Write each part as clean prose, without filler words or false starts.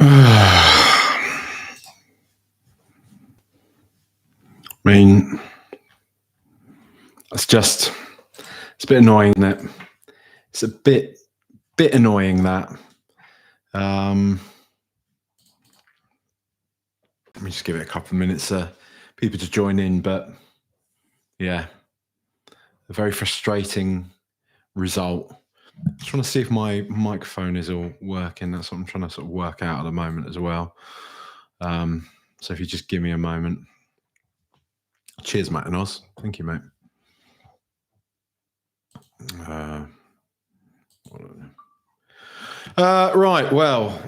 I mean, it's a bit annoying that it's a bit annoying that um let me just give it a couple of minutes people to join in, but yeah, a very frustrating result. Just trying to see if my microphone is all working. That's what I'm trying to sort of work out at the moment as well. So if you just give me a moment. Cheers, Matt and Oz. Thank you, mate. Right. Well,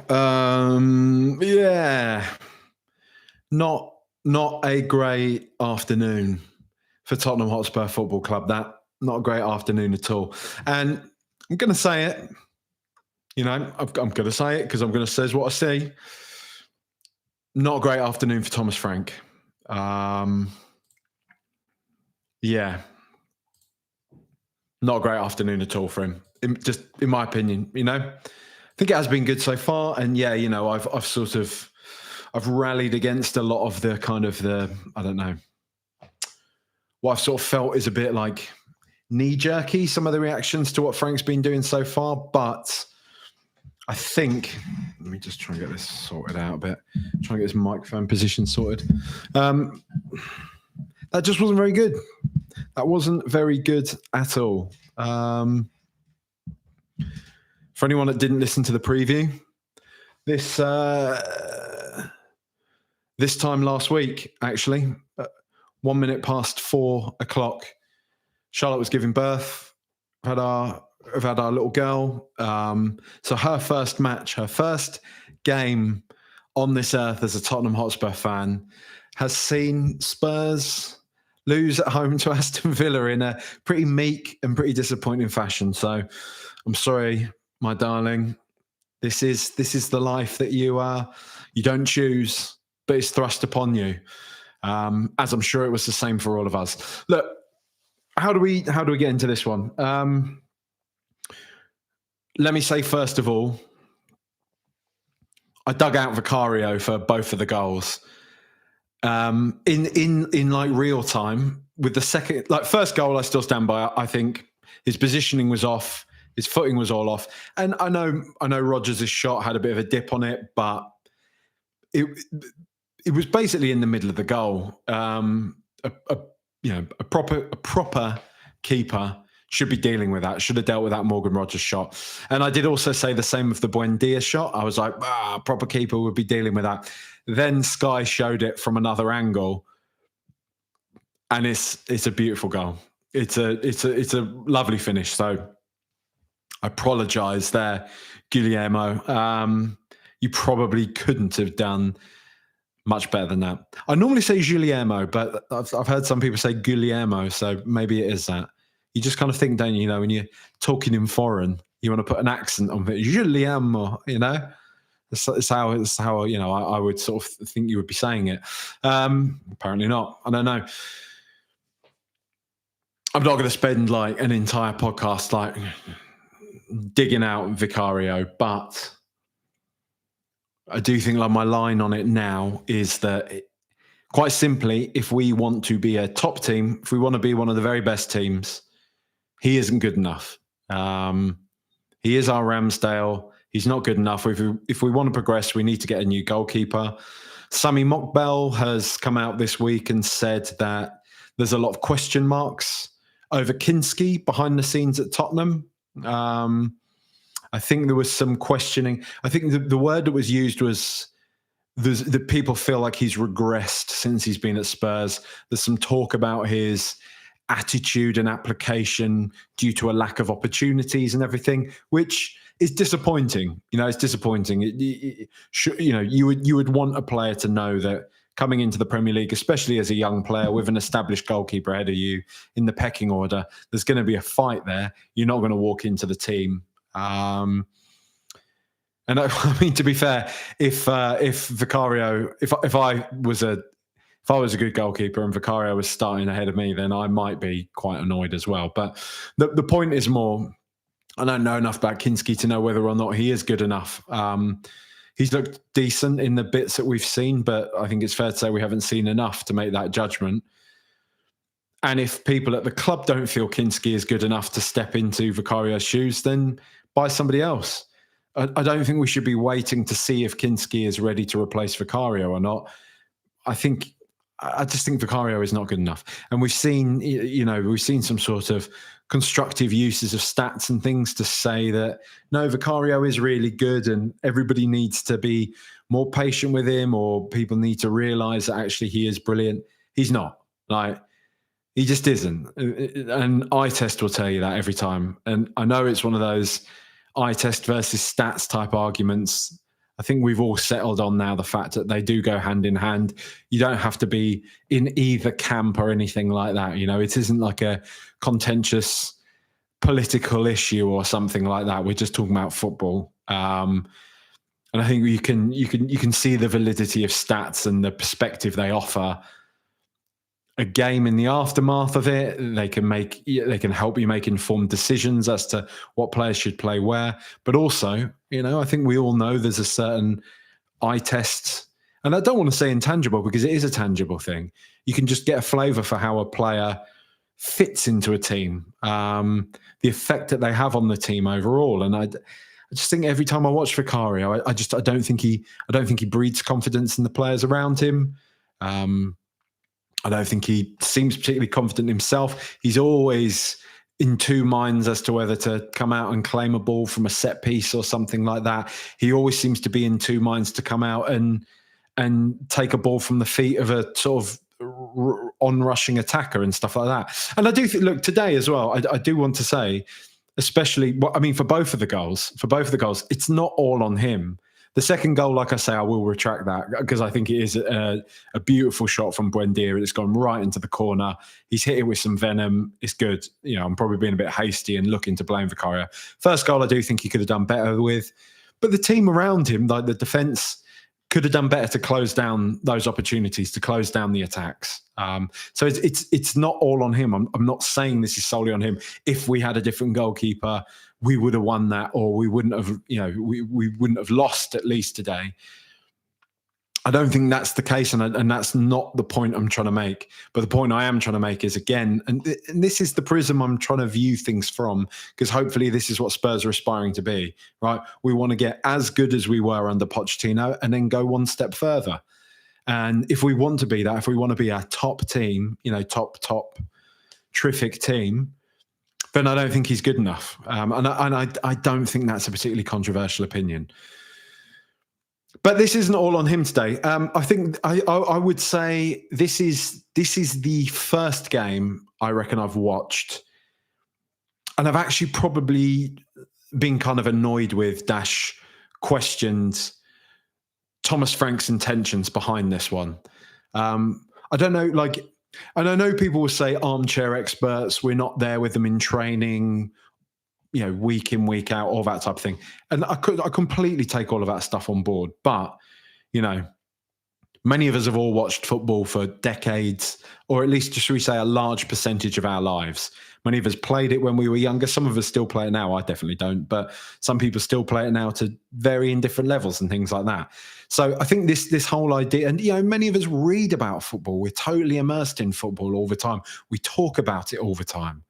yeah, not a great afternoon for Tottenham Hotspur Football Club. That not a great afternoon at all. And I'm going to say it. You know, I'm going to say it because I'm going to say what I see. Not a great afternoon for Thomas Frank. Yeah, not a great afternoon at all for him. Just in my opinion, you know. I think it has been good so far, and yeah, you know, I've rallied against a lot of the kind of I don't know, what I've sort of felt is a bit like knee-jerky, some of the reactions to what Frank's been doing so far, but I think, let me just try and get this sorted out a bit, try and get this microphone position sorted. That just wasn't very good. That wasn't very good at all. For anyone that didn't listen to the preview, this time last week, actually, 1 minute past 4 o'clock, Charlotte was giving birth. We've had our little girl. So her first match, her first game on this earth as a Tottenham Hotspur fan, has seen Spurs lose at home to Aston Villa in a pretty meek and pretty disappointing fashion. So I'm sorry, my darling. This is the life that you don't choose, but it's thrust upon you. As I'm sure it was the same for all of us. Look, how do we get into this one? Let me say first of all, I dug out Vicario for both of the goals. In like real time, with the second, like first goal, I still stand by. I think his positioning was off, his footing was all off, and I know Rodgers' shot had a bit of a dip on it, but it was basically in the middle of the goal. A proper keeper should be dealing with that. Should have dealt with that Morgan Rodgers shot. And I did also say the same of the Buendia shot. I was like, proper keeper would be dealing with that. Then Sky showed it from another angle, and it's a beautiful goal. It's a lovely finish. So I apologise there, Guillermo. You probably couldn't have done much better than that. I normally say Guillermo, but I've heard some people say Guillermo, so maybe it is that. You just kind of think, don't you, you know, when you're talking in foreign, you want to put an accent on it. Guillermo, you know? It's how you know, I would sort of think you would be saying it. Apparently not. I don't know. I'm not going to spend like an entire podcast like digging out Vicario, but I do think like my line on it now is that quite simply, if we want to be a top team, if we want to be one of the very best teams, he isn't good enough. He is our Ramsdale. He's not good enough. If we want to progress, we need to get a new goalkeeper. Sami Mokbel has come out this week and said that there's a lot of question marks over Kinski behind the scenes at Tottenham. I think there was some questioning. I think the word that was used was that people feel like he's regressed since he's been at Spurs. There's some talk about his attitude and application due to a lack of opportunities and everything, which is disappointing. You know, it's disappointing. You know, you would want a player to know that coming into the Premier League, especially as a young player with an established goalkeeper ahead of you in the pecking order, there's going to be a fight there. You're not going to walk into the team. And I mean, to be fair, if Vicario, if I was a good goalkeeper and Vicario was starting ahead of me, then I might be quite annoyed as well. But the point is more, I don't know enough about Kinski to know whether or not he is good enough. He's looked decent in the bits that we've seen, but I think it's fair to say we haven't seen enough to make that judgment. And if people at the club don't feel Kinski is good enough to step into Vicario's shoes, then buy somebody else. I don't think we should be waiting to see if Kinski is ready to replace Vicario or not. I just think Vicario is not good enough. And we've seen some sort of constructive uses of stats and things to say that, no, Vicario is really good and everybody needs to be more patient with him, or people need to realize that actually he is brilliant. He's not. He just isn't. And eye test will tell you that every time. And I know it's one of those eye test versus stats type arguments. I think we've all settled on now the fact that they do go hand in hand. You don't have to be in either camp or anything like that. It isn't like a contentious political issue or something like that. We're just talking about football. And I think you can see the validity of stats and the perspective they offer. A game in the aftermath of it, they can help you make informed decisions as to what players should play where. But also, I think we all know there's a certain eye test, and I don't want to say intangible because it is a tangible thing. You can just get a flavour for how a player fits into a team, the effect that they have on the team overall. And I just think every time I watch Vicario, I don't think he breeds confidence in the players around him. I don't think he seems particularly confident himself. He's always in two minds as to whether to come out and claim a ball from a set piece or something like that. He always seems to be in two minds to come out and take a ball from the feet of a sort of on-rushing attacker and stuff like that. And I do think, look, today as well, I do want to say, especially, for both of the goals, it's not all on him. The second goal, like I say, I will retract that because I think it is a beautiful shot from Buendia. It's gone right into the corner. He's hit it with some venom. It's good. I'm probably being a bit hasty and looking to blame Vicario. First goal, I do think he could have done better with. But the team around him, like the defence, could have done better to close down those opportunities, to close down the attacks. So it's not all on him. I'm not saying this is solely on him. If we had a different goalkeeper, we would have won that, or we wouldn't have, we wouldn't have lost at least today. I don't think that's the case, and that's not the point I'm trying to make. But the point I am trying to make is, again, and this is the prism I'm trying to view things from, because hopefully this is what Spurs are aspiring to be, right? We want to get as good as we were under Pochettino and then go one step further. And if we want to be that, if we want to be a top team, top terrific team, then I don't think he's good enough. And I don't think that's a particularly controversial opinion. But this isn't all on him today. I think I would say this is the first game I reckon I've watched, and I've actually probably been kind of annoyed with questioned Thomas Frank's intentions behind this one. I don't know, and I know people will say armchair experts, we're not there with them in training, week in, week out, all that type of thing. And I completely take all of that stuff on board. But, many of us have all watched football for decades, or at least, should we say, a large percentage of our lives. Many of us played it when we were younger. Some of us still play it now. I definitely don't. But some people still play it now to varying different levels and things like that. So I think this whole idea, and, many of us read about football. We're totally immersed in football all the time. We talk about it all the time,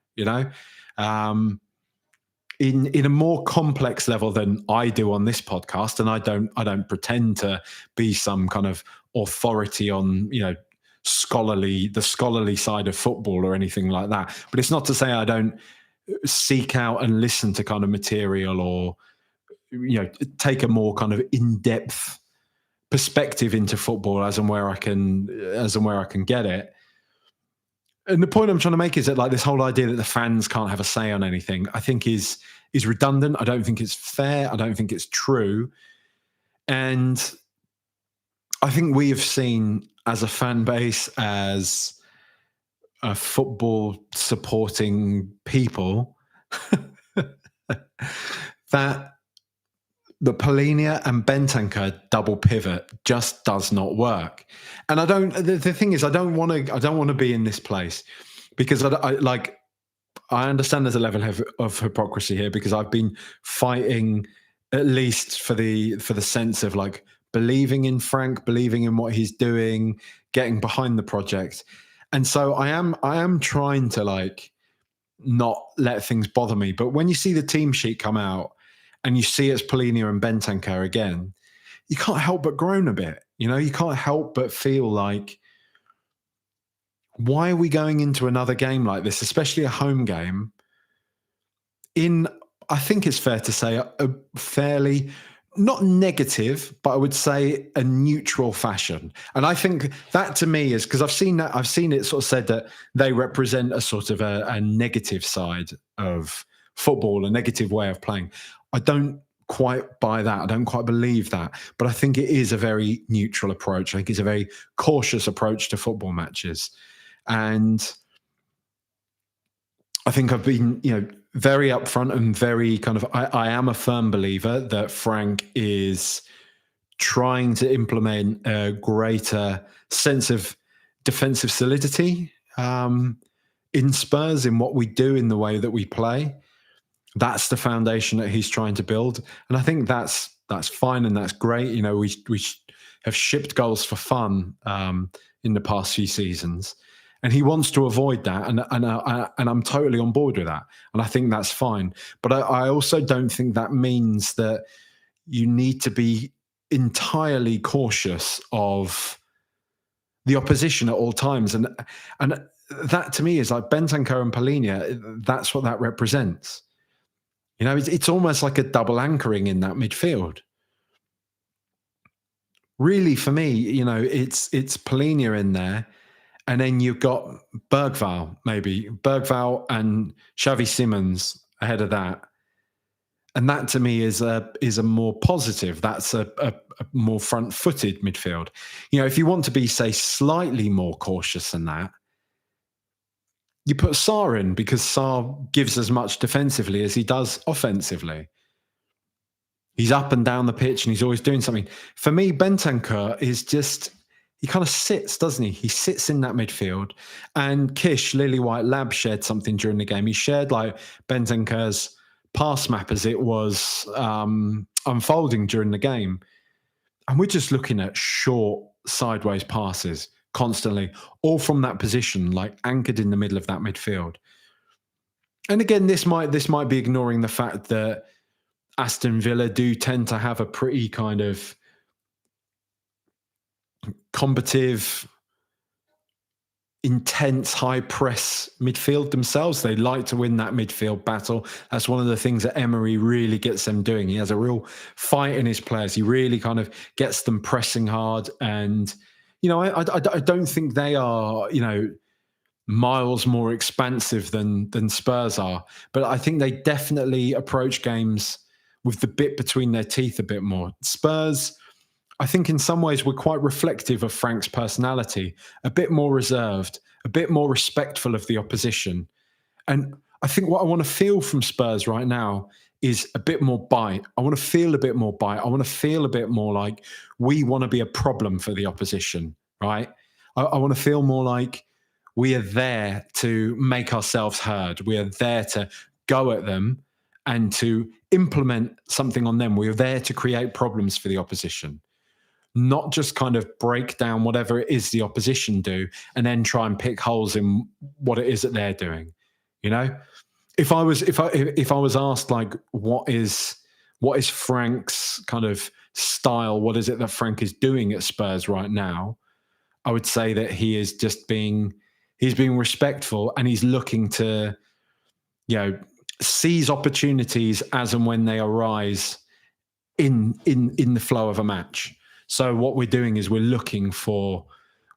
in a more complex level than I do on this podcast, and I don't pretend to be some kind of authority on the scholarly side of football or anything like that. But it's not to say I don't seek out and listen to kind of material, or take a more kind of in-depth perspective into football as and where I can get it. And the point I'm trying to make is that, this whole idea that the fans can't have a say on anything, I think is redundant. I don't think it's fair. I don't think it's true. And I think we have seen, as a fan base, as a football supporting people, that the Polinia and Bentancur double pivot just does not work. And the thing is, I don't want to be in this place, because I understand there's a level of hypocrisy here, because I've been fighting at least for the sense of like believing in Frank, believing in what he's doing, getting behind the project. And so I am trying to like not let things bother me. But when you see the team sheet come out and you see it's Polinia and Bentancur again, you can't help but groan a bit. You know, you can't help but feel like, why are we going into another game like this, especially a home game, in, I think it's fair to say, a fairly, not negative, but I would say a neutral fashion. And I think that to me is, because I've seen it sort of said that they represent a sort of a negative side of football, a negative way of playing. I don't quite buy that. I don't quite believe that. But I think it is a very neutral approach. I think it's a very cautious approach to football matches. And I think I've been, very upfront and very kind of, I am a firm believer that Frank is trying to implement a greater sense of defensive solidity in Spurs, in what we do, in the way that we play. That's the foundation that he's trying to build. And I think that's fine and that's great. You know, we have shipped goals for fun in the past few seasons. And he wants to avoid that, and I'm totally on board with that, and I think that's fine. But I also don't think that means that you need to be entirely cautious of the opposition at all times, and that to me is like Bentancur and Polinia. That's what that represents. You know, it's almost like a double anchoring in that midfield. Really, for me, it's Polinia in there. And then you've got Bergvall and Xavi Simons ahead of that. And that to me is a more positive. That's a more front-footed midfield. You know, if you want to be, say, slightly more cautious than that, you put Sarr in, because Sarr gives as much defensively as he does offensively. He's up and down the pitch and he's always doing something. For me, Bentancur is just, he kind of sits, doesn't he? He sits in that midfield. And Kish, Lily White Lab shared something during the game. He shared like Bentancur's pass map as it was unfolding during the game. And we're just looking at short sideways passes constantly, all from that position, like anchored in the middle of that midfield. And again, this might be ignoring the fact that Aston Villa do tend to have a pretty kind of combative, intense, high press midfield themselves. They like to win that midfield battle. That's one of the things that Emery really gets them doing. He has a real fight in his players. He really kind of gets them pressing hard. And, I don't think they are, miles more expansive than Spurs are. But I think they definitely approach games with the bit between their teeth a bit more. Spurs, I think in some ways, were quite reflective of Frank's personality, a bit more reserved, a bit more respectful of the opposition. And I think what I want to feel from Spurs right now is a bit more bite. I want to feel a bit more bite. I want to feel a bit more like we want to be a problem for the opposition, right? I want to feel more like we are there to make ourselves heard. We are there to go at them and to implement something on them. We are there to create problems for the opposition, not just kind of break down whatever it is the opposition do and then try and pick holes in what it is that they're doing. If I was asked like, what is Frank's kind of style? What is it that Frank is doing at Spurs right now? I would say that he is just being respectful, and he's looking to, seize opportunities as and when they arise in the flow of a match. So what we're doing is we're looking for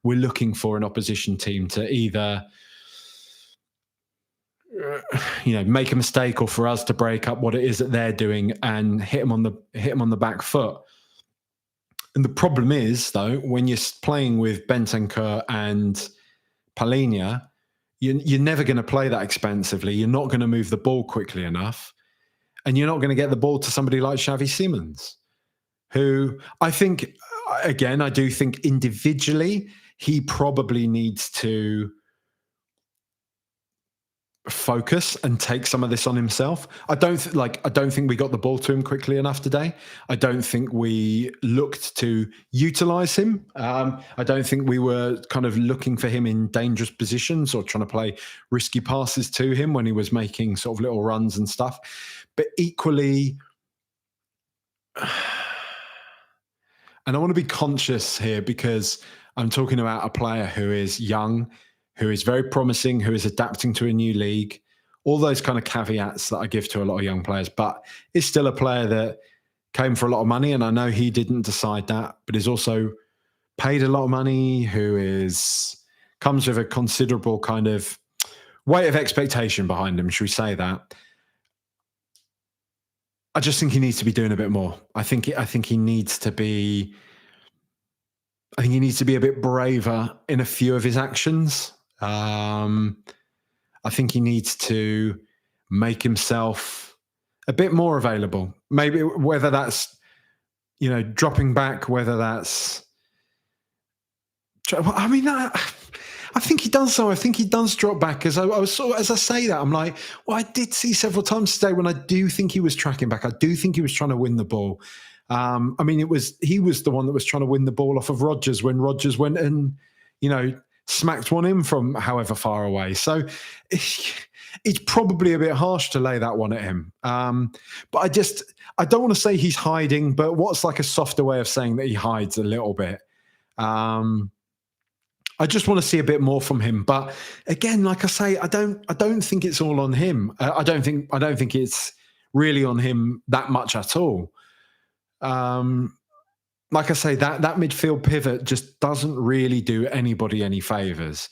an opposition team to either make a mistake, or for us to break up what it is that they're doing and hit them on the back foot. And the problem is, though, when you're playing with Bentancur and Polinia, you're never going to play that expansively. You're not going to move the ball quickly enough, and you're not going to get the ball to somebody like Xavi Simons, who I think, again, I do think individually he probably needs to focus and take some of this on himself. I don't think we got the ball to him quickly enough today. I don't think we looked to utilize him. I don't think we were kind of looking for him in dangerous positions or trying to play risky passes to him when he was making sort of little runs and stuff. But equally, and I want to be conscious here because I'm talking about a player who is young, who is very promising, who is adapting to a new league, all those kind of caveats that I give to a lot of young players, but is still a player that came for a lot of money. And I know he didn't decide that, but is also paid a lot of money, comes with a considerable kind of weight of expectation behind him. Should we say that? I just think he needs to be doing a bit more. I think he needs to be a bit braver in a few of his actions. I think he needs to make himself a bit more available. Maybe whether that's, dropping back, whether that's, I think he does so. I think he does drop back. As I say that, I'm like, well, I did see several times today when I do think he was tracking back. I do think he was trying to win the ball. He was the one that was trying to win the ball off of Rodgers when Rodgers went and, smacked one in from however far away. So it's probably a bit harsh to lay that one at him. But I don't want to say he's hiding, but what's like a softer way of saying that he hides a little bit? I just want to see a bit more from him. But again, like I say, I don't think it's all on him. I don't think it's really on him that much at all. Like I say, that midfield pivot just doesn't really do anybody any favors.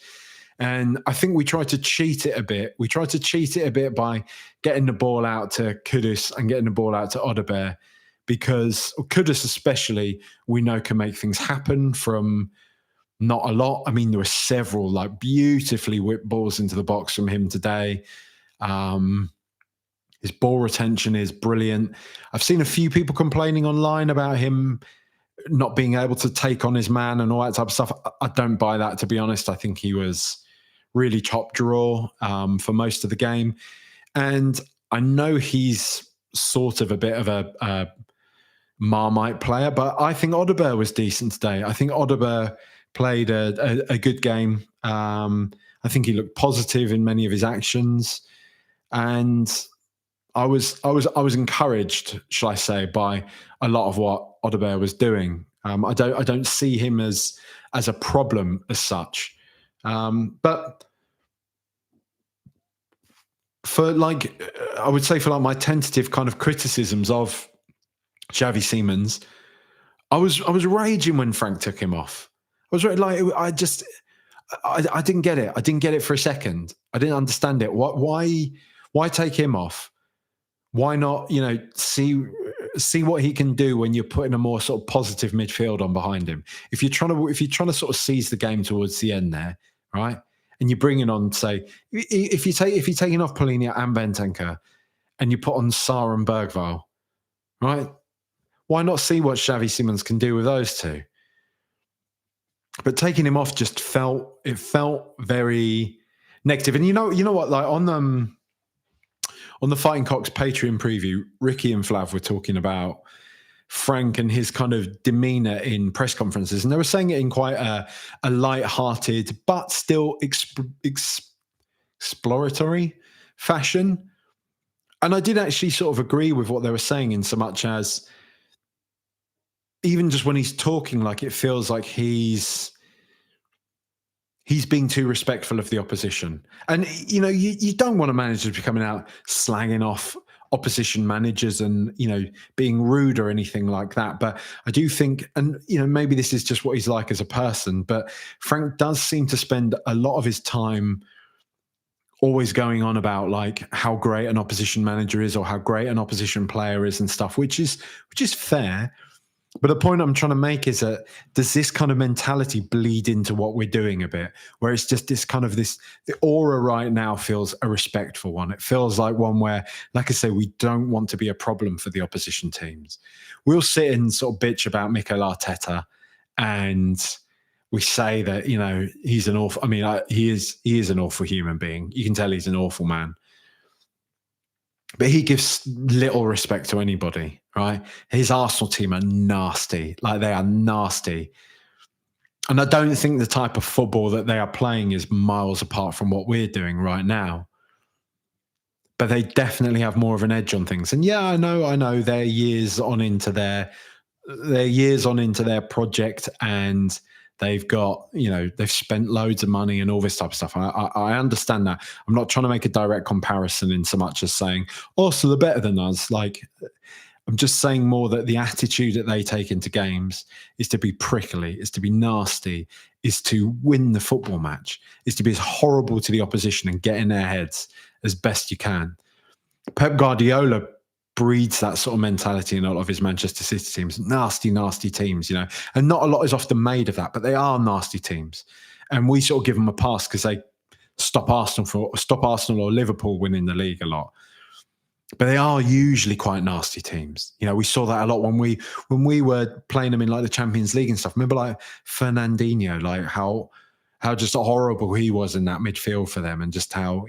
And I think we tried to cheat it a bit. We tried to cheat it a bit by getting the ball out to Kudus and getting the ball out to Odegaard, because Kudus especially, we know can make things happen from not a lot. I mean, there were several like beautifully whipped balls into the box from him today. His ball retention is brilliant. I've seen a few people complaining online about him not being able to take on his man and all that type of stuff. I don't buy that, to be honest. I think he was really top draw for most of the game. And I know he's sort of a bit of a Marmite player, but I think Odegaard was decent today. I think Odegaard played a good game. I think he looked positive in many of his actions, and I was encouraged, shall I say, by a lot of what Odegaard was doing. I don't see him as a problem as such, but for I would say for my tentative kind of criticisms of Xavi Simons, I was raging when Frank took him off. I was I didn't get it. I didn't get it for a second. I didn't understand it. Why take him off? Why not, see what he can do when you're putting a more sort of positive midfield on behind him? If you're trying to sort of seize the game towards the end there, right? And you're bringing on, say, if you're taking off Polina and Bentancur and you put on Sarr and Bergvall, right? Why not see what Xavi Simons can do with those two? But taking him off just felt very negative. And you know what? Like on the Fighting Cocks Patreon preview, Ricky and Flav were talking about Frank and his kind of demeanor in press conferences, and they were saying it in quite a light-hearted but still exploratory fashion. And I did actually sort of agree with what they were saying, in so much as even just when he's talking, like it feels like he's being too respectful of the opposition. And, you don't want a manager to be coming out slanging off opposition managers and, being rude or anything like that. But I do think, and, maybe this is just what he's like as a person, but Frank does seem to spend a lot of his time always going on about like how great an opposition manager is or how great an opposition player is and stuff, which is fair. But the point I'm trying to make is that does this kind of mentality bleed into what we're doing a bit, where it's just the aura right now feels a respectful one. It feels like one where, like I say, we don't want to be a problem for the opposition teams. We'll sit and sort of bitch about Mikel Arteta and we say that, he's an awful. I mean, he is an awful human being. You can tell he's an awful man, but he gives little respect to anybody. Right? His Arsenal team are nasty. Like, they are nasty. And I don't think the type of football that they are playing is miles apart from what we're doing right now. But they definitely have more of an edge on things. And yeah, I know they're years on into their project, and they've got, they've spent loads of money and all this type of stuff. I understand that. I'm not trying to make a direct comparison in so much as saying, oh, so they're better than us. Like, I'm just saying more that the attitude that they take into games is to be prickly, is to be nasty, is to win the football match, is to be as horrible to the opposition and get in their heads as best you can. Pep Guardiola breeds that sort of mentality in a lot of his Manchester City teams. Nasty, nasty teams, and not a lot is often made of that, but they are nasty teams. And we sort of give them a pass because they stop Arsenal or Liverpool winning the league a lot. But they are usually quite nasty teams. We saw that a lot when we were playing them in like the Champions League and stuff. Remember, like Fernandinho, like how just horrible he was in that midfield for them, and just how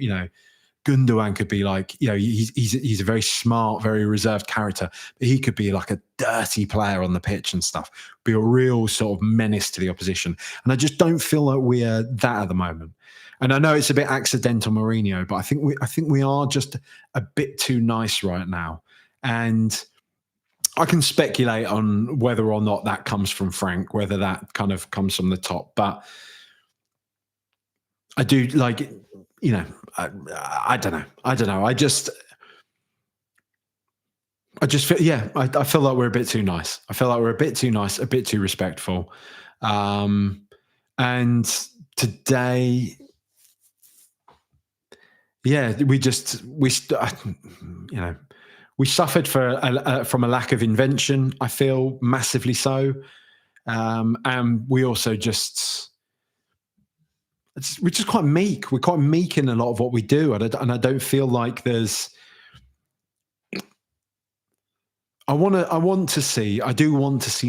Gundogan could be like, he's a very smart, very reserved character, but he could be like a dirty player on the pitch and stuff, be a real sort of menace to the opposition. And I just don't feel like we're that at the moment. And I know it's a bit accidental, Mourinho, but I think we are just a bit too nice right now. And I can speculate on whether or not that comes from Frank, whether that kind of comes from the top. But I do like, I don't know. I just feel, I feel like we're a bit too nice. I feel like we're a bit too nice, a bit too respectful. And today, we suffered from a lack of invention. I feel massively so, and we also we're just quite meek. We're quite meek in a lot of what we do, and I don't feel like there's. I want to see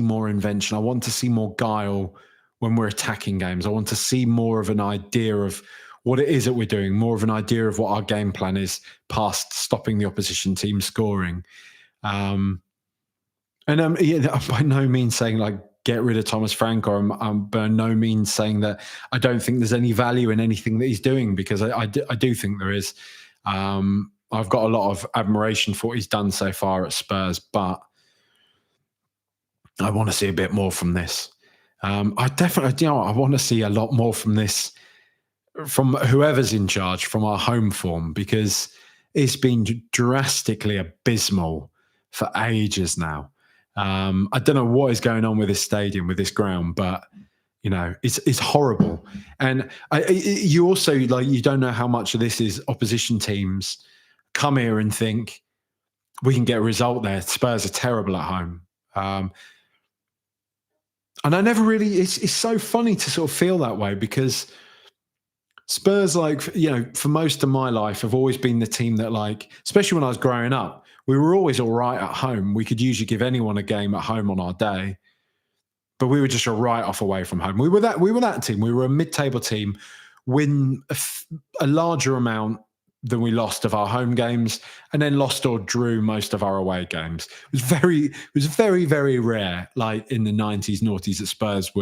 more invention. I want to see more guile when we're attacking games. I want to see more of an idea of what it is that we're doing, more of an idea of what our game plan is past stopping the opposition team scoring. And I'm by no means saying like get rid of Thomas Frank, or I'm by no means saying that I don't think there's any value in anything that he's doing, because I do think there is. I've got a lot of admiration for what he's done so far at Spurs, but I want to see a bit more from this. I definitely, I want to see a lot more from this, from whoever's in charge, from our home form, because it's been drastically abysmal for ages now. I don't know what is going on with this stadium, with this ground, but it's horrible. And you also, like, you don't know how much of this is opposition teams come here and think we can get a result there. Spurs are terrible at home. And I never really, it's so funny to sort of feel that way, because Spurs, like, for most of my life, have always been the team that, like, especially when I was growing up, we were always all right at home. We could usually give anyone a game at home on our day, but we were just a write-off away from home. We were that team. We were a mid-table team, win a larger amount than we lost of our home games, and then lost or drew most of our away games. It was very, very rare, like in the 90s, noughties, that Spurs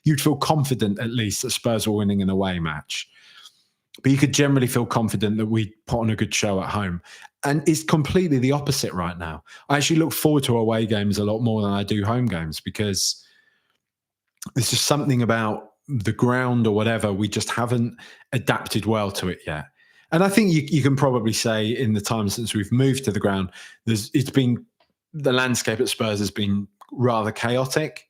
you'd feel confident at least that Spurs were winning an away match. But you could generally feel confident that we put on a good show at home. And it's completely the opposite right now. I actually look forward to away games a lot more than I do home games, because there's just something about the ground or whatever. We just haven't adapted well to it yet. And I think you can probably say in the time since we've moved to the ground, the landscape at Spurs has been rather chaotic.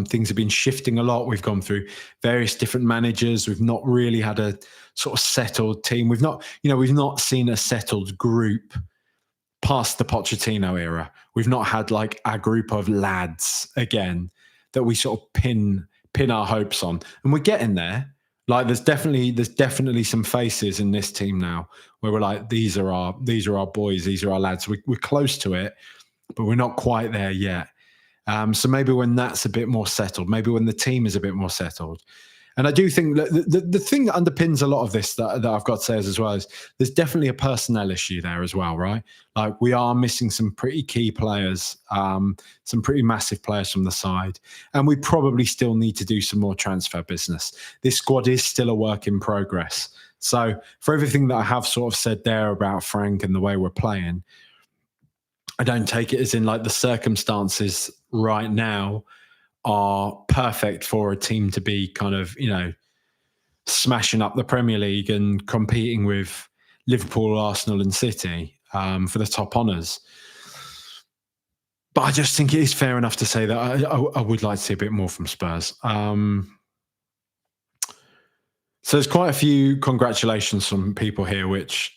Things have been shifting a lot. We've gone through various different managers. We've not really had a sort of settled team. We've not seen a settled group past the Pochettino era. We've not had like a group of lads again that we sort of pin our hopes on. And we're getting there. Like, there's definitely some faces in this team now where we're like, these are our boys, these are our lads. We're close to it, but we're not quite there yet. So maybe when that's a bit more settled, maybe when the team is a bit more settled. And I do think that the thing that underpins a lot of this that I've got to say as well is there's definitely a personnel issue there as well, right? Like we are missing some pretty key players, some pretty massive players from the side. And we probably still need to do some more transfer business. This squad is still a work in progress. So for everything that I have sort of said there about Frank and the way we're playing, I don't take it as in like the circumstances right now are perfect for a team to be kind of, smashing up the Premier League and competing with Liverpool, Arsenal, and City for the top honours. But I just think it is fair enough to say that I would like to see a bit more from Spurs. So there's quite a few congratulations from people here, which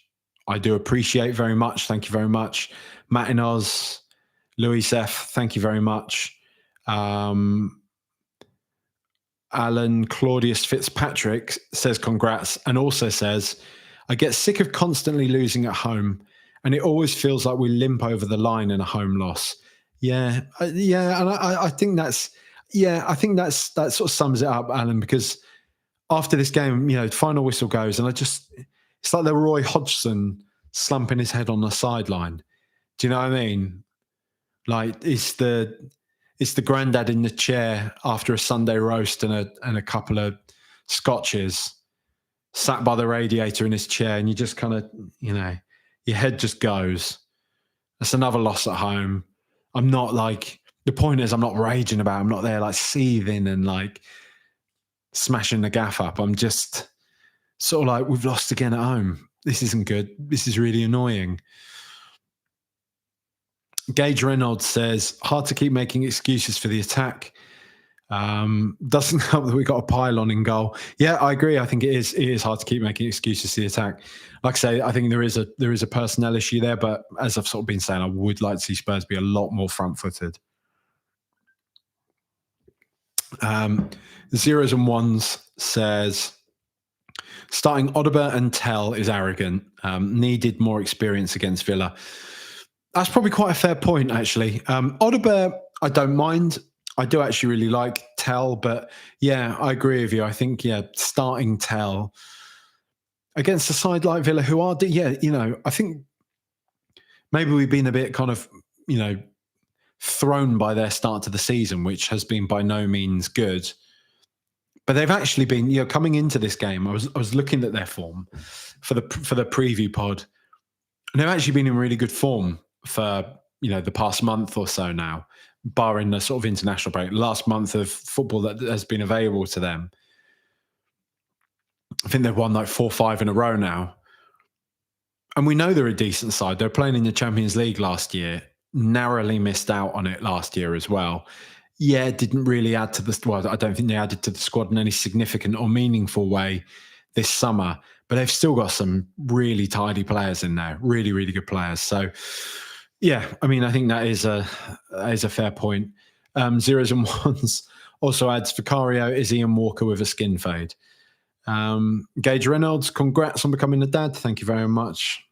I do appreciate very much. Thank you very much. Matt in Oz, Louis F., thank you very much. Alan Claudius Fitzpatrick says congrats and also says, I get sick of constantly losing at home and it always feels like we limp over the line in a home loss. Yeah. And I think that sort of sums it up, Alan, because after this game, final whistle goes and it's like the Roy Hodgson slumping his head on the sideline. Do you know what I mean? Like it's the granddad in the chair after a Sunday roast and a couple of scotches, sat by the radiator in his chair, and you just kind of, your head just goes. That's another loss at home. I'm not like, the point is I'm not raging about it. I'm not there like seething and like smashing the gaff up. I'm just sort of like, we've lost again at home. This isn't good. This is really annoying. Gage Reynolds says, hard to keep making excuses for the attack. Doesn't help that we got a pylon in goal. Yeah, I agree. I think it is hard to keep making excuses for the attack. Like I say, I think there is a personnel issue there, but as I've sort of been saying, I would like to see Spurs be a lot more front-footed. Zeros and Ones says, starting Odegaard and Tell is arrogant. Needed more experience against Villa. That's probably quite a fair point, actually. Odegaard, I don't mind. I do actually really like Tell, but yeah, I agree with you. I think, starting Tell against a side like Villa, who are, I think maybe we've been a bit kind of, thrown by their start to the season, which has been by no means good. But they've actually been, coming into this game, I was looking at their form for the preview pod, and they've actually been in really good form for, the past month or so now, barring the sort of international break, last month of football that has been available to them. I think they've won like 4-5 in a row now. And we know they're a decent side. They're playing in the Champions League last year, narrowly missed out on it last year as well. Yeah, it didn't really add to the squad. I don't think they added to the squad in any significant or meaningful way this summer, but they've still got some really tidy players in there, really, really good players. So, yeah, I mean, I think that is a fair point. Zeros and Ones also adds Vicario is Ian Walker with a skin fade. Gage Reynolds, congrats on becoming a dad. Thank you very much.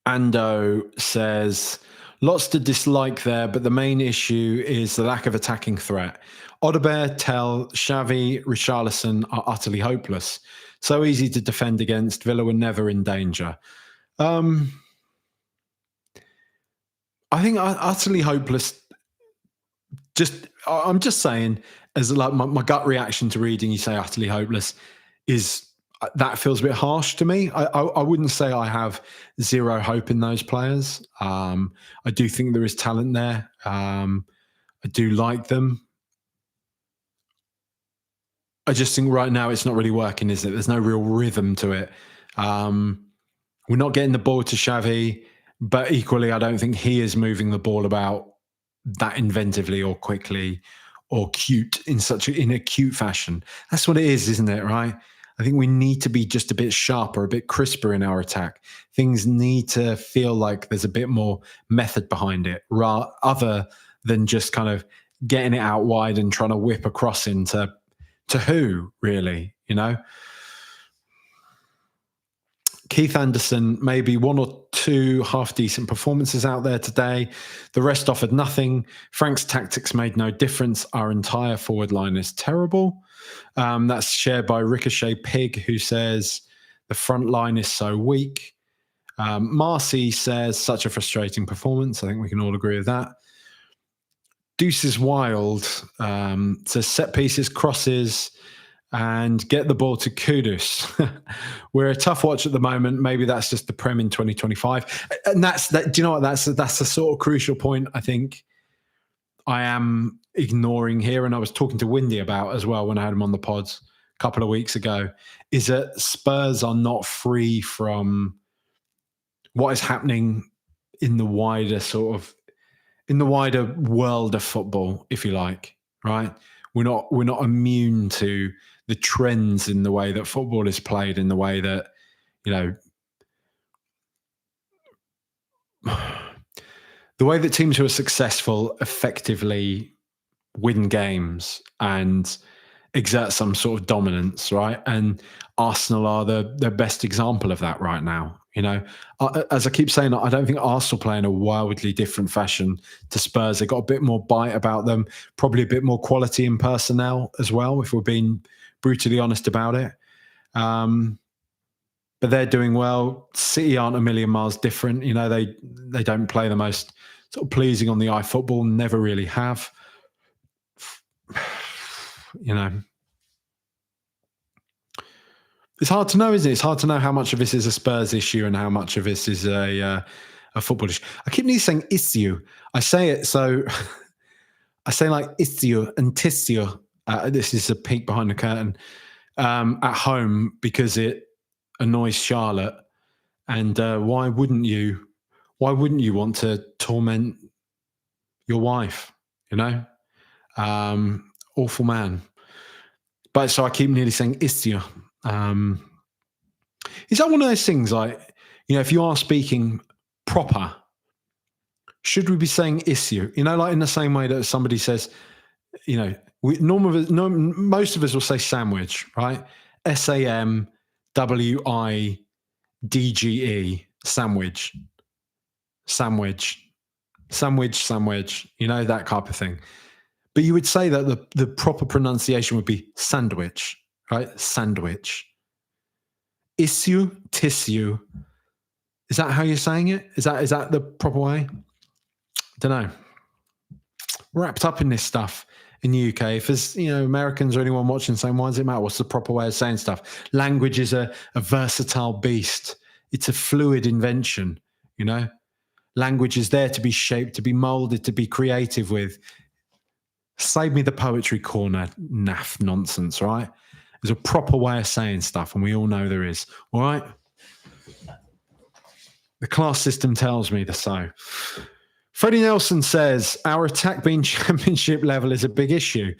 Ando says, lots to dislike there, but the main issue is the lack of attacking threat. Odegaard, Tell, Xavi, Richarlison are utterly hopeless. So easy to defend against. Villa were never in danger. I think utterly hopeless. I'm just saying, as like my gut reaction to reading you say utterly hopeless is that feels a bit harsh to me. I wouldn't say I have zero hope in those players. I do think there is talent there. I do like them. I just think right now it's not really working, is it? There's no real rhythm to it. We're not getting the ball to Xavi, but equally, I don't think he is moving the ball about that inventively or quickly or in a cute fashion. That's what it is, isn't it? Right? I think we need to be just a bit sharper, a bit crisper in our attack. Things need to feel like there's a bit more method behind it, other than just kind of getting it out wide and trying to whip a cross into who, really, Keith Anderson, maybe one or 2 half-decent performances out there today. The rest offered nothing. Frank's tactics made no difference. Our entire forward line is terrible. That's shared by Ricochet Pig, who says the front line is so weak. Marcy says such a frustrating performance. I think we can all agree with that. Deuce is Wild says set pieces, crosses, and get the ball to Kudus. We're a tough watch at the moment. Maybe that's just the Prem in 2025. And that's that. Do you know what? That's a sort of crucial point I think I am ignoring here. And I was talking to Windy about as well when I had him on the pods a couple of weeks ago, is that Spurs are not free from what is happening in the wider world of football, if you like, right? We're not immune to the trends in the way that football is played, in the way that, the way that teams who are successful effectively win games and exert some sort of dominance, right? And Arsenal are the best example of that right now. As I keep saying, I don't think Arsenal play in a wildly different fashion to Spurs. They've got a bit more bite about them, probably a bit more quality in personnel as well, if we're being brutally honest about it. But they're doing well. City aren't a million miles different. They don't play the most sort of pleasing on the eye football, never really have. It's hard to know, isn't it? It's hard to know how much of this is a Spurs issue and how much of this is a football issue. I keep needing saying issue. I say it so I say like issue and tissue. This is a peek behind the curtain at home because it annoys Charlotte. And why wouldn't you want to torment your wife? Awful man. But so I keep nearly saying issue. Is that one of those things like, if you are speaking proper, should we be saying issue? Like in the same way that somebody says, most of us will say sandwich, right? SAMWIDGE, sandwich, that type of thing. But you would say that the proper pronunciation would be sandwich, right? Sandwich. Issue, tissue. Is that how you're saying it? Is that the proper way? Don't know. Wrapped up in this stuff in the UK. If there's Americans or anyone watching saying, why does it matter? What's the proper way of saying stuff? Language is a versatile beast. It's a fluid invention. Language is there to be shaped, to be molded, to be creative with. Save me the poetry corner, naff nonsense, right? There's a proper way of saying stuff, and we all know there is. All right? The class system tells me so. Freddie Nelson says, our attack being championship level is a big issue.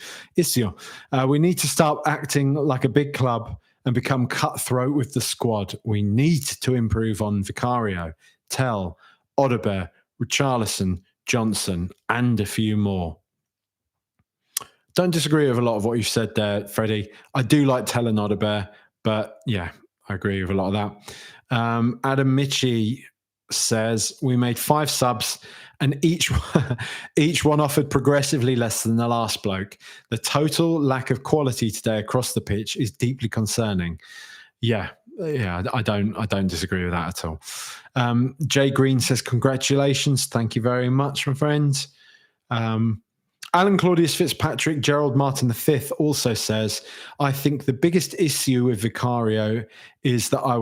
We need to start acting like a big club and become cutthroat with the squad. We need to improve on Vicario, Tell, Odebear, Richarlison, Johnson, and a few more. Don't disagree with a lot of what you've said there, Freddie. I do like Tell and Odebear, but yeah, I agree with a lot of that. Adam Michie says, we made 5 subs and each one offered progressively less than the last bloke. The total lack of quality today across the pitch is deeply concerning. Yeah, I don't disagree with that at all. Jay Green says, congratulations. Thank you very much, my friends. Alan Claudius Fitzpatrick, Gerald Martin V also says, I think the biggest issue with Vicario is that I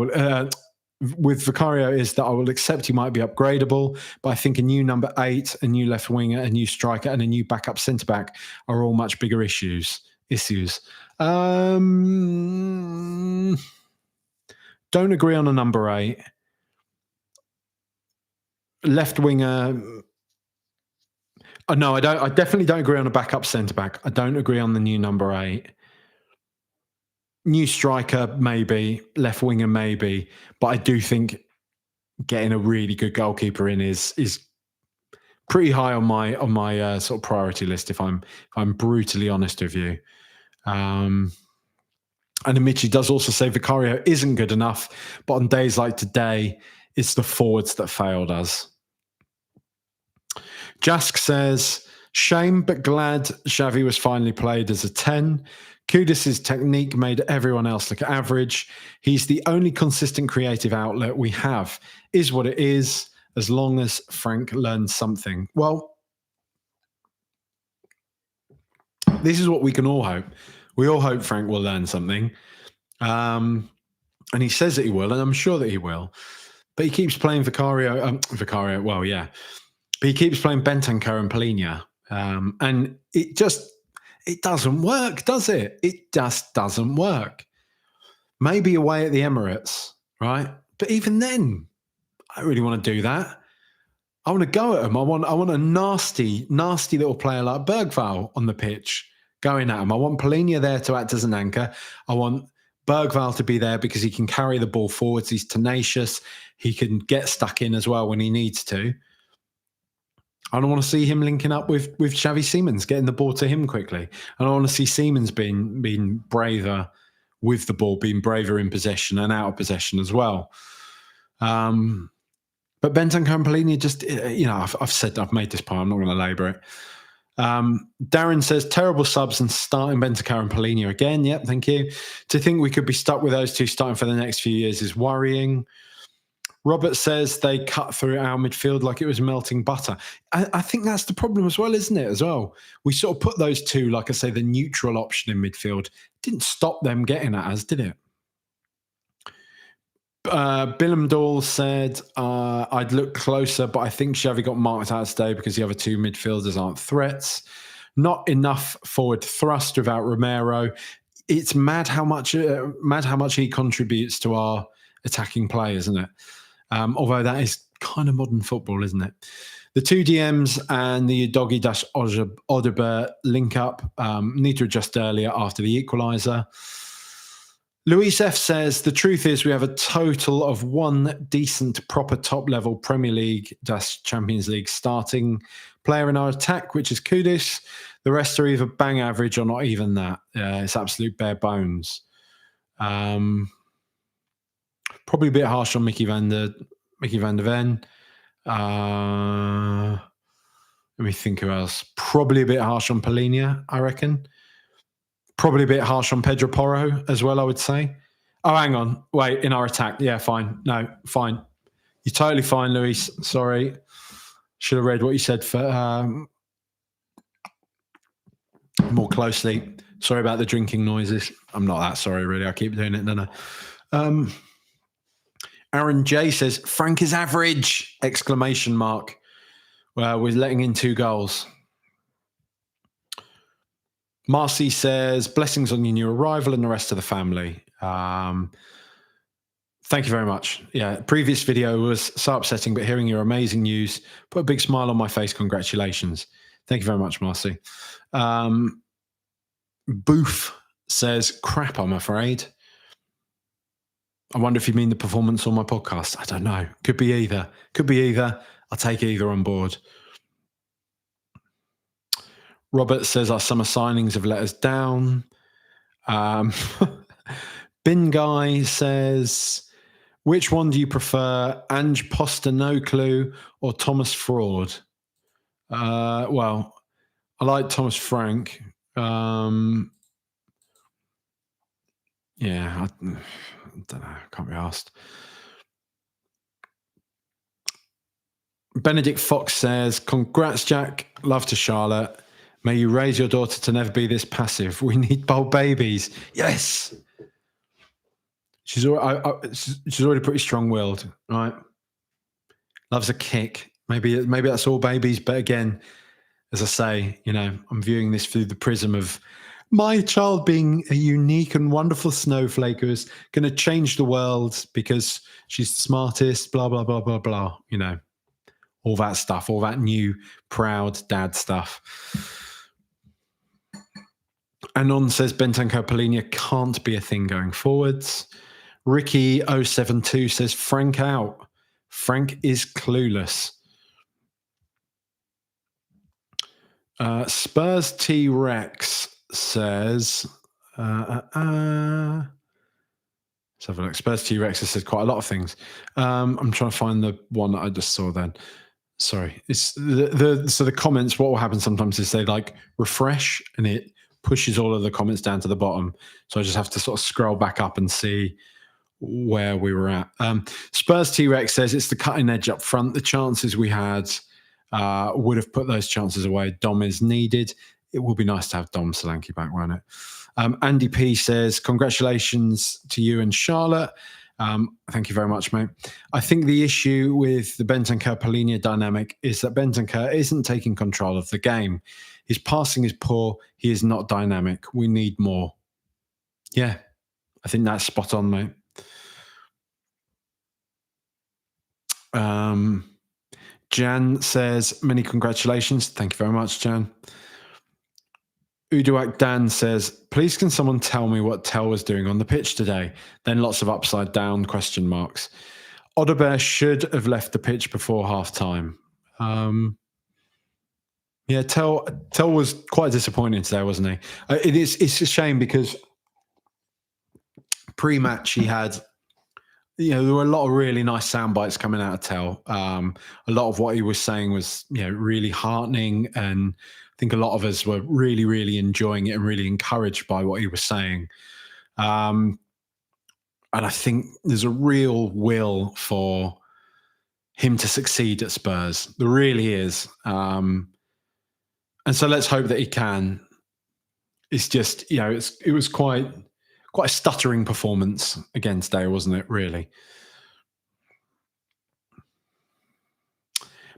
will accept he might be upgradable, but I think a new number 8, a new left winger, a new striker, and a new backup centre-back are all much bigger issues. Don't agree on a number 8. Left winger... no, I don't. I definitely don't agree on a backup centre-back. I don't agree on the new number 8. New striker, maybe. Left winger, maybe. But I do think getting a really good goalkeeper in is pretty high on my sort of priority list. If I'm brutally honest with you. And Amici does also say Vicario isn't good enough, but on days like today, it's the forwards that failed us. Jask says, shame, but glad Xavi was finally played as a 10. Kudus' technique made everyone else look average. He's the only consistent creative outlet we have. Is what it is, as long as Frank learns something. Well, this is what we can all hope. We all hope Frank will learn something. And he says that he will, and I'm sure that he will. But he keeps playing Vicario, well, yeah. But he keeps playing Bentancur and Polina. And it doesn't work, does it? It just doesn't work. Maybe away at the Emirates, right? But even then, I really want to do that. I want to go at him. I want a nasty little player like Bergvall on the pitch going at him. I want Polina there to act as an anchor. I want Bergvall to be there because he can carry the ball forwards. He's tenacious. He can get stuck in as well when he needs to. I don't want to see him linking up with Xavi Simons, getting the ball to him quickly. And I want to see Simons being braver with the ball, being braver in possession and out of possession as well. But Bentancur and Polina just, I've made this point. I'm not going to labour it. Darren says, terrible subs and starting Bentancur and Polina again. Yep, thank you. To think we could be stuck with those two starting for the next few years is worrying. Robert says they cut through our midfield like it was melting butter. I think that's the problem as well, isn't it, as well? We sort of put those two, like I say, the neutral option in midfield. Didn't stop them getting at us, did it? Billamdall said, I'd look closer, but I think Xavi got marked out today because the other two midfielders aren't threats. Not enough forward thrust without Romero. It's mad how much he contributes to our attacking play, isn't it? Although that is kind of modern football, isn't it? The two DMs and the Doggy-Odeber link up need to adjust earlier after the equaliser. Luis F says, the truth is we have a total of one decent, proper top-level Premier League-Champions League starting player in our attack, which is Kudus. The rest are either bang average or not even that. It's absolute bare bones. Probably a bit harsh on Mickey van der Ven. Let me think who else. Probably a bit harsh on Polina, I reckon. Probably a bit harsh on Pedro Porro as well, I would say. Oh, hang on. Wait, in our attack. Yeah, fine. No, fine. You're totally fine, Luis. Sorry. Should have read what you said for more closely. Sorry about the drinking noises. I'm not that sorry, really. I keep doing it, don't I? Aaron J says, Frank is average! Exclamation mark. Well, we're letting in 2 goals. Marcy says, blessings on your new arrival and the rest of the family. Thank you very much. Yeah, previous video was so upsetting, but hearing your amazing news put a big smile on my face. Congratulations. Thank you very much, Marcy. Booth says, crap, I'm afraid. I wonder if you mean the performance on my podcast. I don't know. Could be either. I'll take either on board. Robert says our summer signings have let us down. Bin Guy says, which one do you prefer, Ange Postecoglou or Thomas Fraud? Well, I like Thomas Frank. Yeah, I don't know. Can't be asked. Benedict Fox says, congrats, Jack. Love to Charlotte. May you raise your daughter to never be this passive. We need bold babies. Yes. She's already pretty strong-willed, right? Loves a kick. Maybe that's all babies. But again, as I say, I'm viewing this through the prism of my child being a unique and wonderful snowflake who's going to change the world because she's the smartest, blah, blah, blah, blah, blah. All that stuff, all that new proud dad stuff. Anon says Bentancur Polina can't be a thing going forwards. Ricky072 says Frank out. Frank is clueless. Spurs T-Rex says have a look. Spurs T-Rex has said quite a lot of things. I'm trying to find the one that I just saw then. Sorry. It's so the comments, what will happen sometimes is they like refresh and it pushes all of the comments down to the bottom. So I just have to sort of scroll back up and see where we were at. Spurs T-Rex says it's the cutting edge up front. The chances we had would have put those chances away. Dom is needed. It will be nice to have Dom Solanke back, won't it? Andy P says, congratulations to you and Charlotte. Thank you very much, mate. I think the issue with the Bentancur-Polina dynamic is that Bentancur isn't taking control of the game. His passing is poor. He is not dynamic. We need more. Yeah, I think that's spot on, mate. Jan says, many congratulations. Thank you very much, Jan. Uduak Dan says, please can someone tell me what Tell was doing on the pitch today? Then lots of upside down question marks. Odebear should have left the pitch before half time. Yeah, Tell was quite disappointing today, wasn't he? It's a shame because pre-match he had, there were a lot of really nice sound bites coming out of Tell. A lot of what he was saying was, really heartening, and I think a lot of us were really, really enjoying it and really encouraged by what he was saying. And I think there's a real will for him to succeed at Spurs. There really is. And so let's hope that he can. It's just, it was quite a stuttering performance again today, wasn't it, really?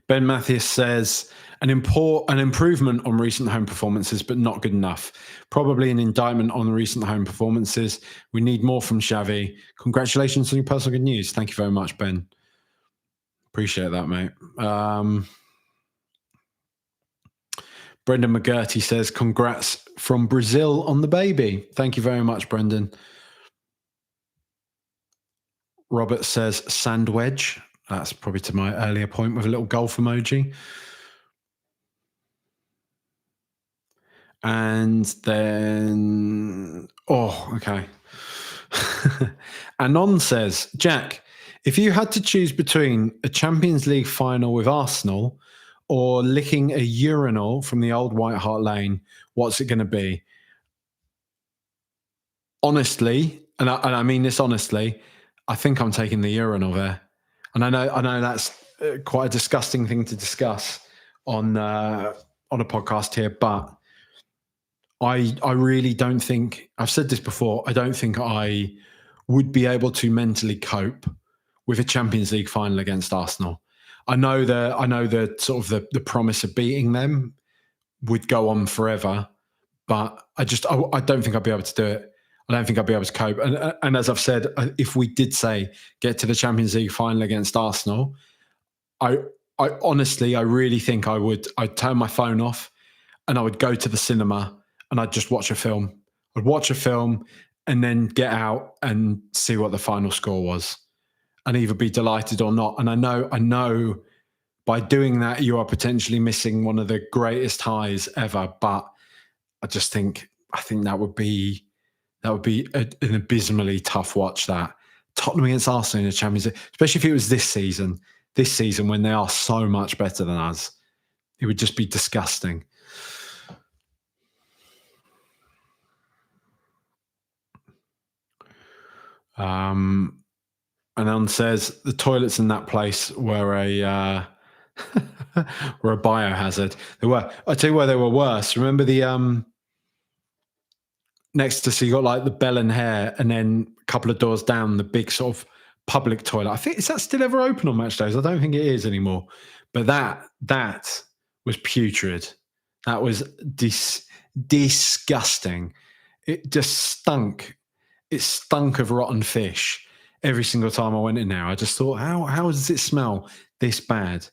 Ben Mathias says, an improvement on recent home performances, but not good enough. Probably an indictment on recent home performances. We need more from Xavi. Congratulations on your personal good news. Thank you very much, Ben. Appreciate that, mate. Brendan McGurty says, congrats from Brazil on the baby. Thank you very much, Brendan. Robert says, sand wedge. That's probably to my earlier point with a little golf emoji. And then, okay. Anon says, Jack, if you had to choose between a Champions League final with Arsenal or licking a urinal from the old White Hart Lane, what's it going to be? Honestly, and I mean this honestly, I think I'm taking the urinal there. And I know that's quite a disgusting thing to discuss on a podcast here, but I really don't think, I've said this before, I don't think I would be able to mentally cope with a Champions League final against Arsenal. I know the sort of the promise of beating them would go on forever, but I don't think I'd be able to do it. I don't think I'd be able to cope. And as I've said, if we did say get to the Champions League final against Arsenal, I honestly, I really think I'd turn my phone off and I would go to the cinema and I'd just watch a film. I'd watch a film and then get out and see what the final score was and either be delighted or not. And I know by doing that, you are potentially missing one of the greatest highs ever. But I think that would be an abysmally tough watch. That Tottenham against Arsenal in the Champions League, especially if it was this season when they are so much better than us, it would just be disgusting. And then says the toilets in that place were a were a biohazard. They were. I tell you where they were worse. Remember the next to, so you got like the Bell and Hare, and then a couple of doors down, the big sort of public toilet. I think, is that still ever open on match days? I don't think it is anymore. But that was putrid. That was disgusting. It just stunk. It stunk of rotten fish every single time I went in there. I just thought, how does it smell this bad?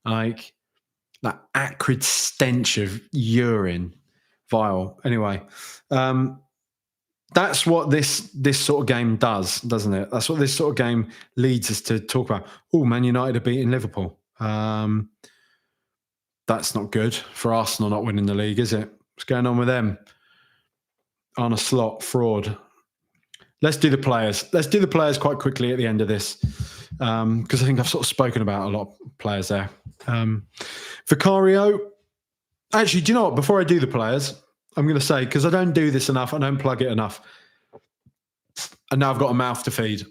Like that acrid stench of urine, vile. Anyway, that's what this sort of game does, doesn't it? That's what this sort of game leads us to talk about. Oh, Man United are beating Liverpool. That's not good for Arsenal not winning the league, is it? What's going on with them? Arne Slot, fraud. let's do the players. Let's do the players quite quickly at the end of this, because I think I've sort of spoken about a lot of players there. Vicario. Actually, do you know what? Before I do the players, I'm going to say, because I don't do this enough, I don't plug it enough, and now I've got a mouth to feed.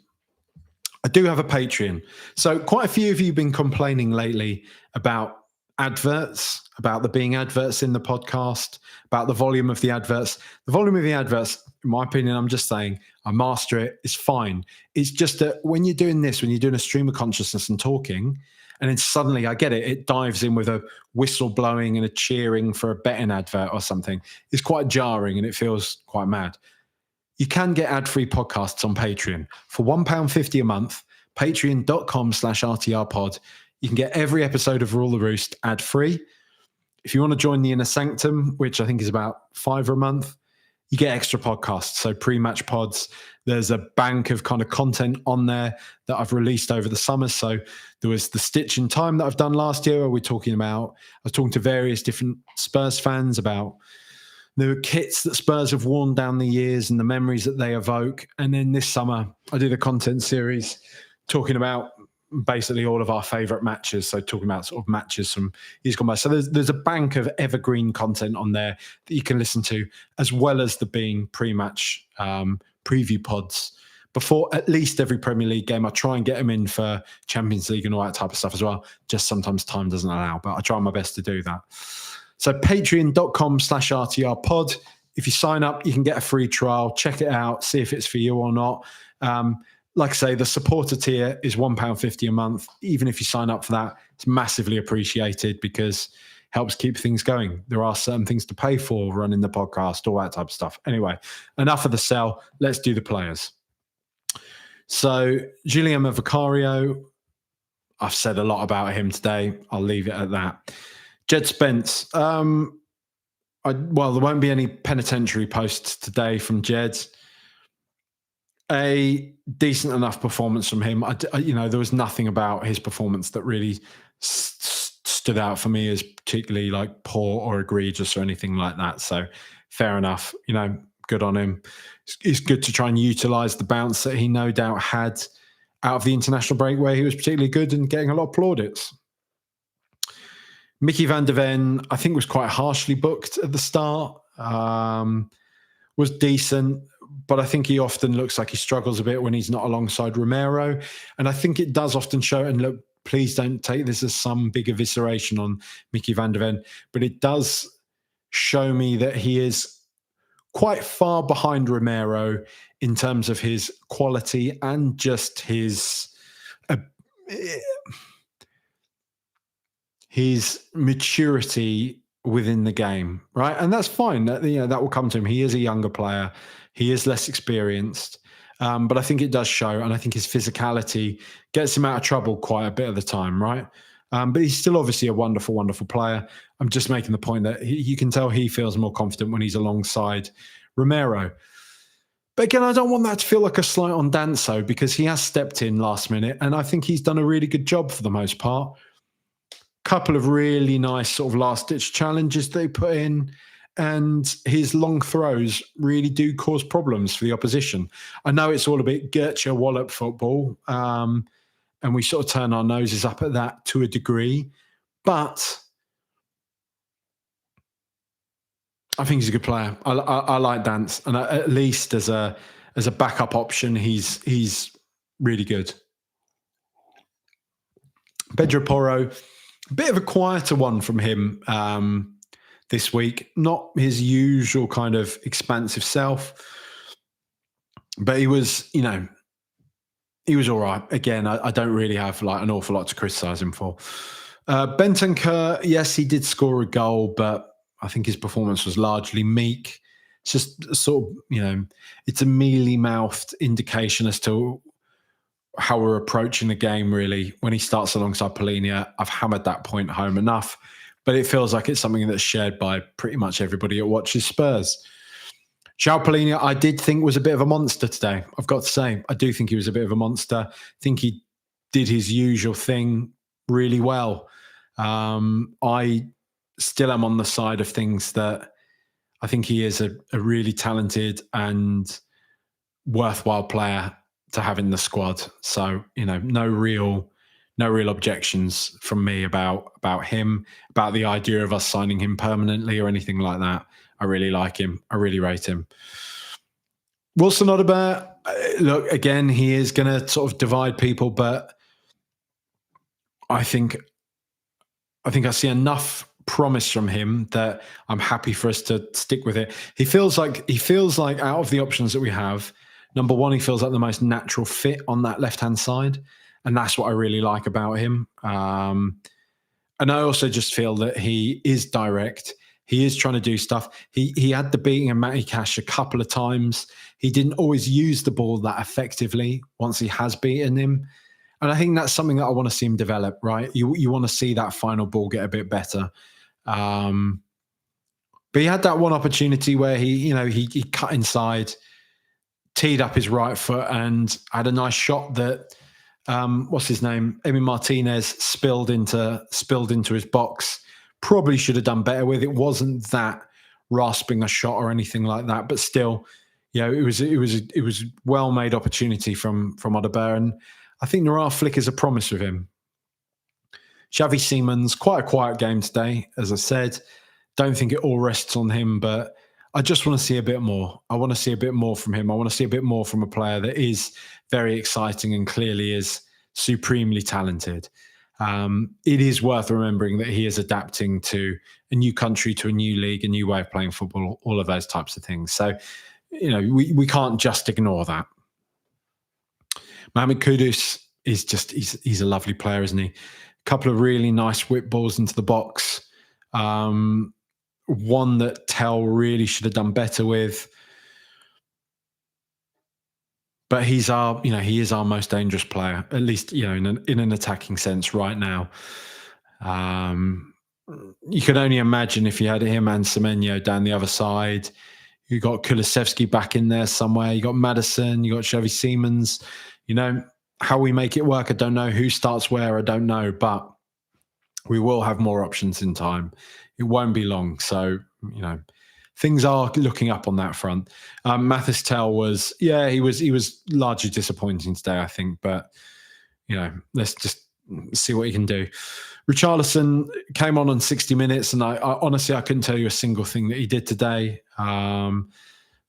I do have a Patreon. So quite a few of you have been complaining lately about adverts, about there being adverts in the podcast, about the volume of the adverts. The volume of the adverts, in my opinion, I'm just saying, I master it, it's fine. It's just that when you're doing this, when you're doing a stream of consciousness and talking, and then suddenly, I get it, it dives in with a whistle blowing and a cheering for a betting advert or something. It's quite jarring and it feels quite mad. You can get ad-free podcasts on Patreon for £1.50 a month, patreon.com/RTRpod. You can get every episode of Rule the Roost ad-free. If you want to join the Inner Sanctum, which I think is about £5 a month, you get extra podcasts. So pre-match pods, there's a bank of kind of content on there that I've released over the summer. So there was the Stitch in Time that I've done last year, where I was talking to various different Spurs fans about the kits that Spurs have worn down the years and the memories that they evoke. And then this summer, I did a content series talking about basically all of our favourite matches. So talking about sort of matches from years gone by. So there's a bank of evergreen content on there that you can listen to, as well as the being pre-match preview pods before at least every Premier League game. I try and get them in for Champions League and all that type of stuff as well. Just sometimes time doesn't allow, but I try my best to do that. So patreon.com/RTRpod. If you sign up, you can get a free trial. Check it out. See if it's for you or not. Like I say, the supporter tier is £1.50 a month. Even if you sign up for that, it's massively appreciated because it helps keep things going. There are certain things to pay for, running the podcast, all that type of stuff. Anyway, enough of the sell. Let's do the players. So Guilherme Vicario, I've said a lot about him today. I'll leave it at that. Jed Spence. There won't be any penitentiary posts today from Jed. A decent enough performance from him. There was nothing about his performance that really stood out for me as particularly like poor or egregious or anything like that. So fair enough. Good on him. It's good to try and utilise the bounce that he no doubt had out of the international break, where he was particularly good and getting a lot of plaudits. Mickey van der Ven, I think, was quite harshly booked at the start. Was decent, but I think he often looks like he struggles a bit when he's not alongside Romero. And I think it does often show, and look, please don't take this as some big evisceration on Mickey van der Ven, but it does show me that he is quite far behind Romero in terms of his quality and just his maturity within the game, right? And that's fine. That will come to him. He is a younger player. He is less experienced. But I think it does show, and I think his physicality gets him out of trouble quite a bit of the time, right? But he's still obviously a wonderful, wonderful player. I'm just making the point that you can tell he feels more confident when he's alongside Romero. But again, I don't want that to feel like a slight on Danso, because he has stepped in last minute, and I think he's done a really good job for the most part. Couple of really nice sort of last-ditch challenges they put in, and his long throws really do cause problems for the opposition. I know it's all a bit Gertrude Wallop football, and we sort of turn our noses up at that to a degree, but I think he's a good player. I like Dance, and at least as a backup option, he's really good. Pedro Porro, a bit of a quieter one from him this week. Not his usual kind of expansive self, but he was all right. Again, I don't really have like an awful lot to criticise him for. Bentancur, yes, he did score a goal, but I think his performance was largely meek. It's just sort of, it's a mealy-mouthed indication as to how we're approaching the game, really. When he starts alongside Polinia, I've hammered that point home enough, but it feels like it's something that's shared by pretty much everybody that watches Spurs. João Polinia, I did think was a bit of a monster today. I've got to say, I do think he was a bit of a monster. I think he did his usual thing really well. I still am on the side of things that I think he is a really talented and worthwhile player to have in the squad. So, no real objections from me about him, about the idea of us signing him permanently or anything like that. I really like him. I really rate him. Wilson Odobert, look, again, he is going to sort of divide people, but I think I see enough promise from him that I'm happy for us to stick with it. He feels like out of the options that we have, number one, he feels like the most natural fit on that left-hand side, and that's what I really like about him. And I also just feel that he is direct. He is trying to do stuff. He had the beating of Matty Cash a couple of times. He didn't always use the ball that effectively once he has beaten him. And I think that's something that I want to see him develop, right? You want to see that final ball get a bit better. But he had that one opportunity where he cut inside, teed up his right foot, and had a nice shot that what's his name? Emi Martinez spilled into his box. Probably should have done better with. It wasn't that rasping a shot or anything like that, but still, it was well made opportunity from Odobert, and I think there are flickers of promise with him. Xavi Simons, quite a quiet game today, as I said. Don't think it all rests on him, but I just want to see a bit more. I want to see a bit more from him. I want to see a bit more from a player that is very exciting and clearly is supremely talented. It is worth remembering that he is adapting to a new country, to a new league, a new way of playing football, all of those types of things. So, we can't just ignore that. Mohamed Kudus is he's a lovely player, isn't he? A couple of really nice whip balls into the box. One that Tell really should have done better with. But he is our most dangerous player, at least, in an attacking sense right now. You can only imagine if you had him and Semenyo down the other side. You got Kulusevski back in there somewhere. You got Maddison. You got Xavi Simons. How we make it work, I don't know. Who starts where, I don't know. But we will have more options in time. It won't be long. So, things are looking up on that front. Mathis Tell was largely disappointing today, I think. But, let's just see what he can do. Richarlison came on 60 minutes, and I honestly, I couldn't tell you a single thing that he did today. And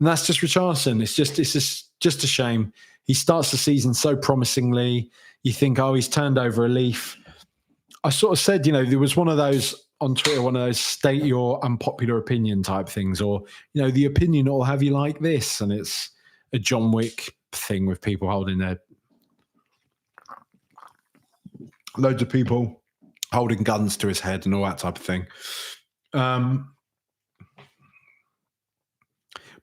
that's just Richarlison. It's just a shame. He starts the season so promisingly. You think, he's turned over a leaf. I sort of said, there was one of those on Twitter, one of those state your unpopular opinion type things, or, the opinion will have you like this. And it's a John Wick thing with people holding loads of people holding guns to his head and all that type of thing. But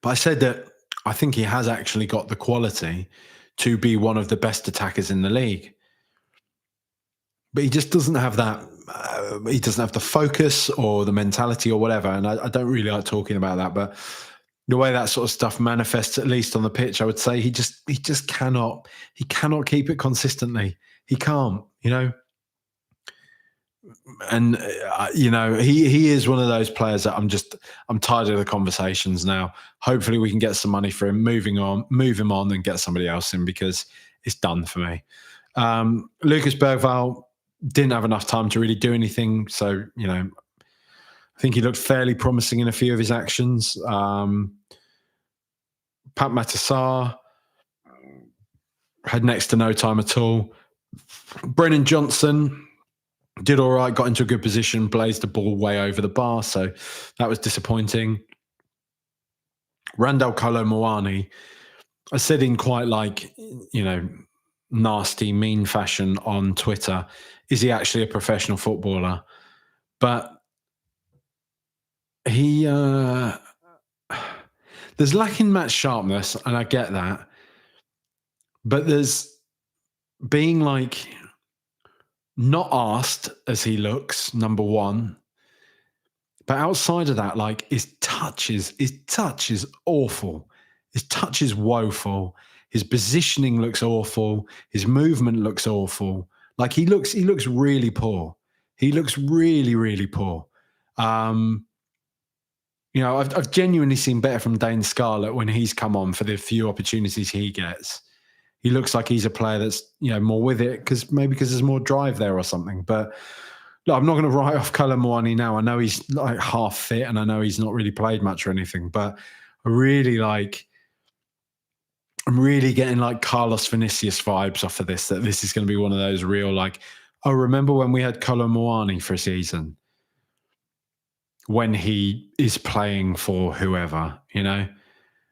I said that I think he has actually got the quality to be one of the best attackers in the league. But he just doesn't have that. He doesn't have the focus or the mentality or whatever. And I don't really like talking about that. But the way that sort of stuff manifests, at least on the pitch, I would say he just cannot. He cannot keep it consistently. He can't. And he is one of those players that I'm tired of the conversations now. Hopefully we can get some money for him, move him on and get somebody else in, because it's done for me. Lucas Bergvall didn't have enough time to really do anything. So, I think he looked fairly promising in a few of his actions. Pat Matassar had next to no time at all. Brennan Johnson did all right, got into a good position, blazed the ball way over the bar. So that was disappointing. Randall Kolo Muani, I said in quite nasty, mean fashion on Twitter, is he actually a professional footballer? But he there's lacking match sharpness, and I get that. But there's being not asked as he looks, number one. But outside of that, his touch is awful. His touch is woeful. His positioning looks awful. His movement looks awful. He looks really poor. He looks really, really poor. You know, I've genuinely seen better from Dane Scarlett when he's come on for the few opportunities he gets. He looks like he's a player that's, you know, more with it because there's more drive there or something. But look, I'm not going to write off Cullen Moani now. I know he's like half fit and I know he's not really played much or anything, but I'm really getting like Carlos Vinicius vibes off of this, that this is going to be one of those real like, oh, remember when we had Cullen Moani for a season? When he is playing for whoever, you know,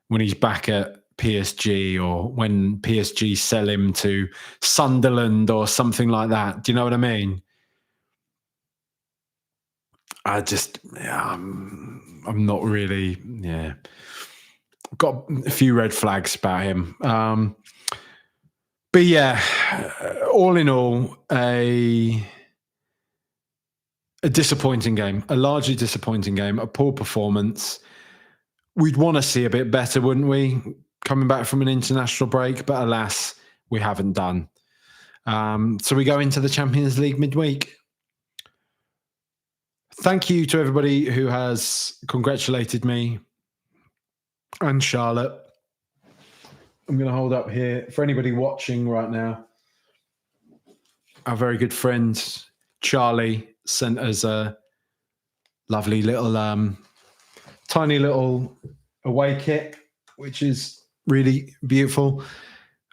when he's back at PSG or when PSG sell him to Sunderland or something like that. Do you know what I mean? I just, I'm not really, got a few red flags about him. But yeah, all in all, a disappointing game, a largely disappointing game, a poor performance. We'd want to see a bit better, wouldn't we? Coming back from an international break, but alas, we haven't done. So we go into the Champions League midweek. Thank you to everybody who has congratulated me and Charlotte. I'm going to hold up here for anybody watching right now. Our very good friend Charlie sent us a lovely little, tiny little away kit, which is really beautiful. I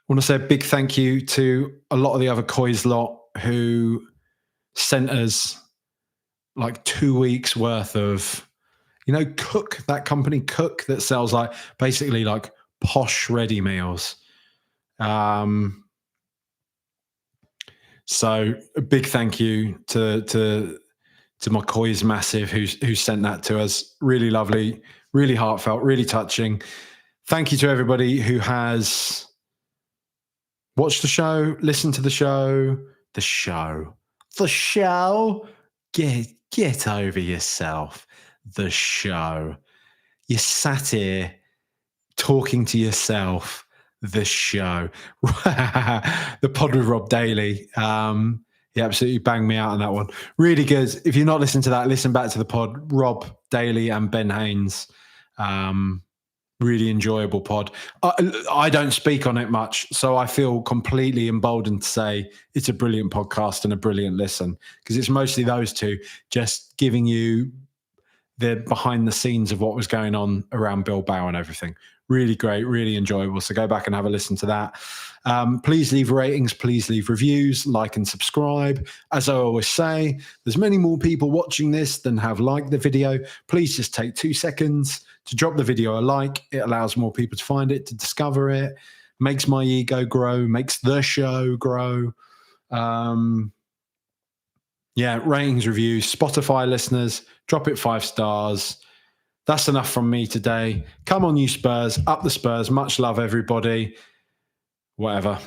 want to say a big thank you to a lot of the other Coys lot who sent us like 2 weeks worth of, you know, Cook, that company Cook that sells like basically like posh ready meals. So a big thank you to my Coys Massive who sent that to us. Really lovely, really heartfelt, really touching. Thank you to everybody who has watched the show, listened to the show. Get over yourself. The show. You sat here talking to yourself. The show. The pod with Rob Daly. He absolutely banged me out on that one. Really good. If you're not listening to that, listen back to the pod. Rob Daly and Ben Haynes. Really enjoyable pod. I don't speak on it much, so I feel completely emboldened to say it's a brilliant podcast and a brilliant listen because it's mostly those two just giving you the behind the scenes of what was going on around Bilbao and everything. Really great, really enjoyable. So go back and have a listen to that. Please leave ratings, please leave reviews, like and subscribe. As I always say, there's many more people watching this than have liked the video. Please just take 2 seconds to drop the video a like. It allows more people to find it, to discover it, makes my ego grow, makes the show grow. Ratings, reviews, Spotify listeners, drop it 5 stars. That's enough from me today. Come on, you Spurs, up the Spurs. Much love, everybody. Whatever.